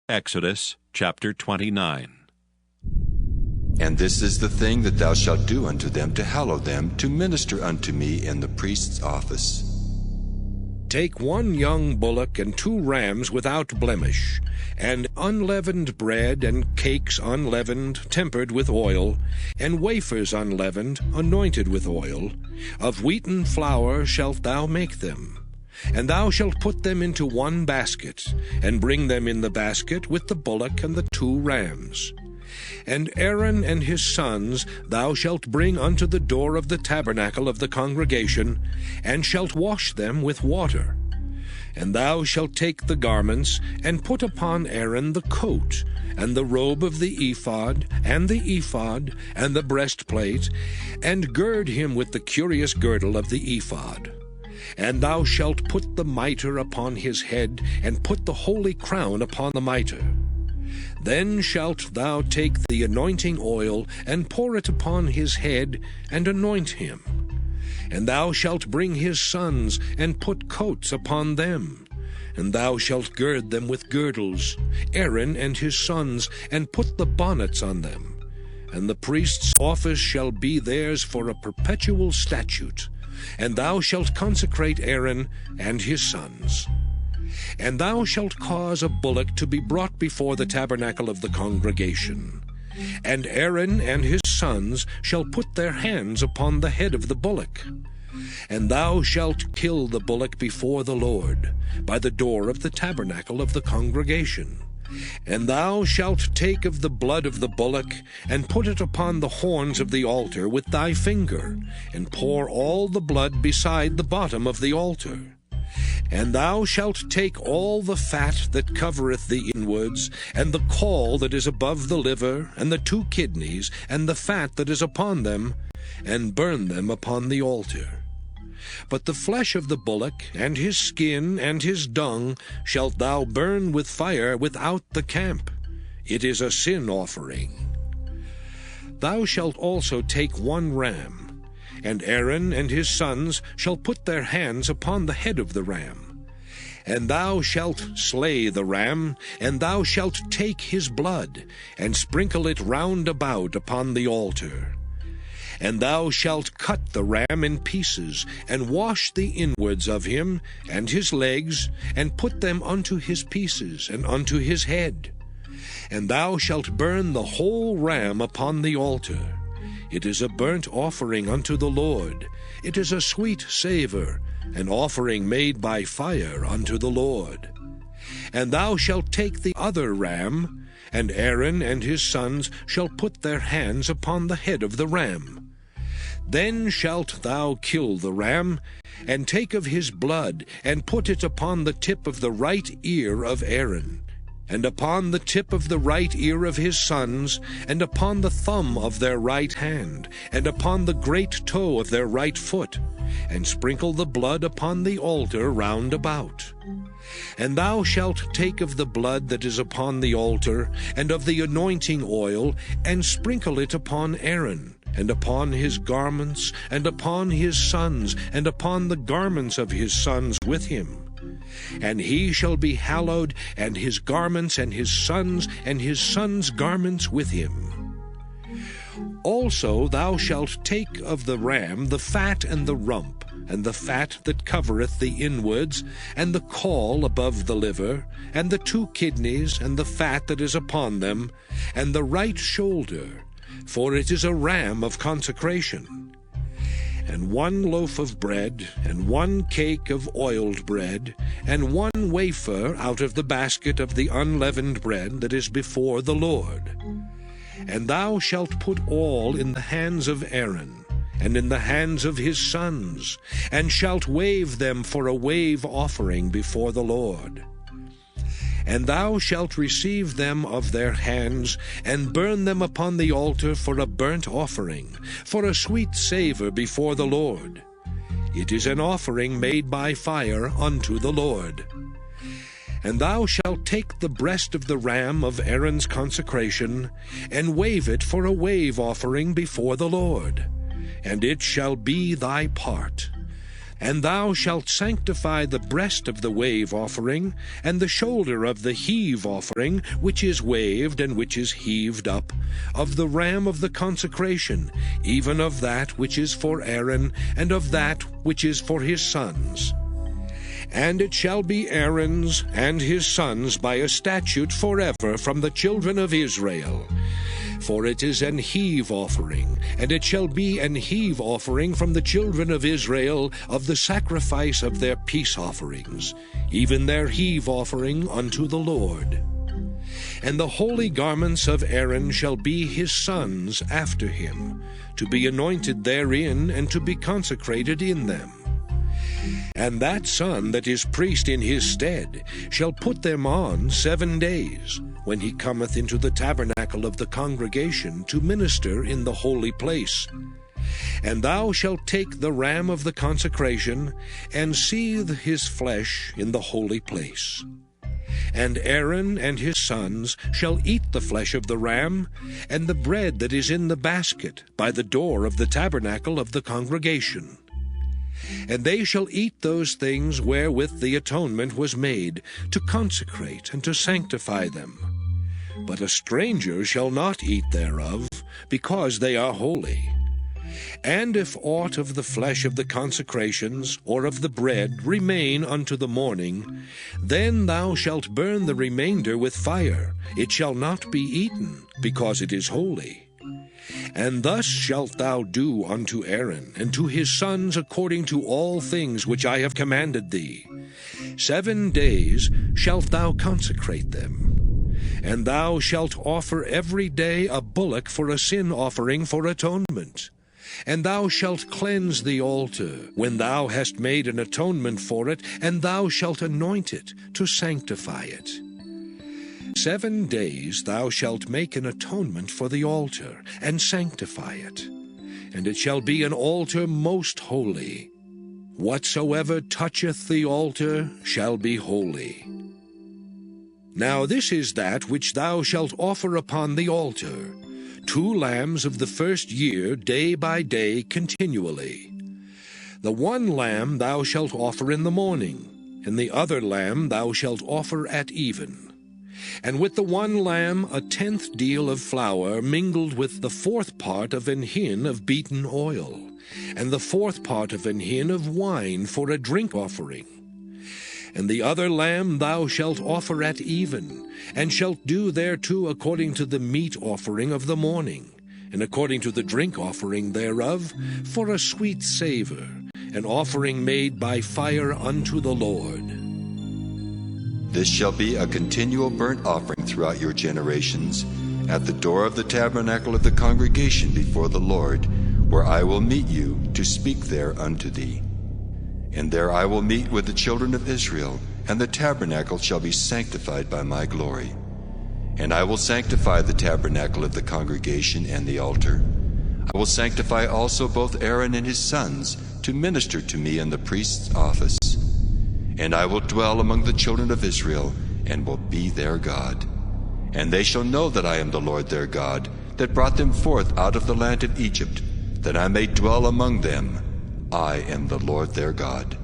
Exodus chapter 29. And this is the thing that thou shalt do unto them to hallow them, to minister unto me in the priest's office. Take 1 young bullock and 2 rams without blemish, and unleavened bread and cakes unleavened, tempered with oil, and wafers unleavened, anointed with oil. Of wheaten flour shalt thou make them. And thou shalt put them into 1 basket, and bring them in the basket with the bullock and the 2 rams. And Aaron and his sons thou shalt bring unto the door of the tabernacle of the congregation, and shalt wash them with water. And thou shalt take the garments, and put upon Aaron the coat, and the robe of the ephod, and the breastplate, and gird him with the curious girdle of the ephod. And thou shalt put the mitre upon his head, and put the holy crown upon the mitre. Then shalt thou take the anointing oil, and pour it upon his head, and anoint him. And thou shalt bring his sons, and put coats upon them. And thou shalt gird them with girdles, Aaron and his sons, and put the bonnets on them. And the priest's office shall be theirs for a perpetual statute. And thou shalt consecrate Aaron and his sons. And thou shalt cause a bullock to be brought before the tabernacle of the congregation. And Aaron and his sons shall put their hands upon the head of the bullock. And thou shalt kill the bullock before the Lord, by the door of the tabernacle of the congregation. And thou shalt take of the blood of the bullock, and put it upon the horns of the altar with thy finger, and pour all the blood beside the bottom of the altar. And thou shalt take all the fat that covereth the inwards, and the caul that is above the liver, and the 2 kidneys, and the fat that is upon them, and burn them upon the altar. But the flesh of the bullock, and his skin, and his dung, shalt thou burn with fire without the camp. It is a sin offering. Thou shalt also take 1 ram, and Aaron and his sons shall put their hands upon the head of the ram. And thou shalt slay the ram, and thou shalt take his blood, and sprinkle it round about upon the altar. And thou shalt cut the ram in pieces, and wash the inwards of him, and his legs, and put them unto his pieces, and unto his head. And thou shalt burn the whole ram upon the altar. It is a burnt offering unto the Lord. It is a sweet savour, an offering made by fire unto the Lord. And thou shalt take the other ram, and Aaron and his sons shall put their hands upon the head of the ram. Then shalt thou kill the ram, and take of his blood, and put it upon the tip of the right ear of Aaron, and upon the tip of the right ear of his sons, and upon the thumb of their right hand, and upon the great toe of their right foot, and sprinkle the blood upon the altar round about. And thou shalt take of the blood that is upon the altar, and of the anointing oil, and sprinkle it upon Aaron, and upon his garments, and upon his sons, and upon the garments of his sons with him. And he shall be hallowed, and his garments, and his sons' garments with him. Also thou shalt take of the ram the fat and the rump, and the fat that covereth the inwards, and the caul above the liver, and the 2 kidneys, and the fat that is upon them, and the right shoulder, for it is a ram of consecration. And 1 loaf of bread, and 1 cake of oiled bread, and 1 wafer out of the basket of the unleavened bread that is before the Lord. And thou shalt put all in the hands of Aaron, and in the hands of his sons, and shalt wave them for a wave offering before the Lord. And thou shalt receive them of their hands, and burn them upon the altar for a burnt offering, for a sweet savour before the Lord. It is an offering made by fire unto the Lord. And thou shalt take the breast of the ram of Aaron's consecration, and wave it for a wave offering before the Lord. And it shall be thy part. And thou shalt sanctify the breast of the wave offering, and the shoulder of the heave offering, which is waved and which is heaved up, of the ram of the consecration, even of that which is for Aaron, and of that which is for his sons. And it shall be Aaron's and his sons by a statute forever from the children of Israel. For it is an heave offering, and it shall be an heave offering from the children of Israel of the sacrifice of their peace offerings, even their heave offering unto the Lord. And the holy garments of Aaron shall be his sons after him, to be anointed therein and to be consecrated in them. And that son that is priest in his stead shall put them on 7 days, when he cometh into the tabernacle of the congregation to minister in the holy place. And thou shalt take the ram of the consecration, and seethe his flesh in the holy place. And Aaron and his sons shall eat the flesh of the ram, and the bread that is in the basket by the door of the tabernacle of the congregation. And they shall eat those things wherewith the atonement was made, to consecrate and to sanctify them. But a stranger shall not eat thereof, because they are holy. And if aught of the flesh of the consecrations, or of the bread, remain unto the morning, then thou shalt burn the remainder with fire. It shall not be eaten, because it is holy. And thus shalt thou do unto Aaron and to his sons according to all things which I have commanded thee. 7 days shalt thou consecrate them. And thou shalt offer every day a bullock for a sin offering for atonement. And thou shalt cleanse the altar when thou hast made an atonement for it, and thou shalt anoint it to sanctify it. 7 days thou shalt make an atonement for the altar, and sanctify it. And it shall be an altar most holy. Whatsoever toucheth the altar shall be holy. Now this is that which thou shalt offer upon the altar, 2 lambs of the first year, day by day, continually. The one lamb thou shalt offer in the morning, and the other lamb thou shalt offer at even. And with the one lamb 1/10 deal of flour mingled with the 4th part of an hin of beaten oil, and the 4th part of an hin of wine for a drink offering. And the other lamb thou shalt offer at even, and shalt do thereto according to the meat offering of the morning, and according to the drink offering thereof, for a sweet savour, an offering made by fire unto the Lord. This shall be a continual burnt offering throughout your generations, at the door of the tabernacle of the congregation before the Lord, where I will meet you to speak there unto thee. And there I will meet with the children of Israel, and the tabernacle shall be sanctified by my glory. And I will sanctify the tabernacle of the congregation and the altar. I will sanctify also both Aaron and his sons to minister to me in the priest's office. And I will dwell among the children of Israel, and will be their God. And they shall know that I am the Lord their God, that brought them forth out of the land of Egypt, that I may dwell among them. I am the Lord their God.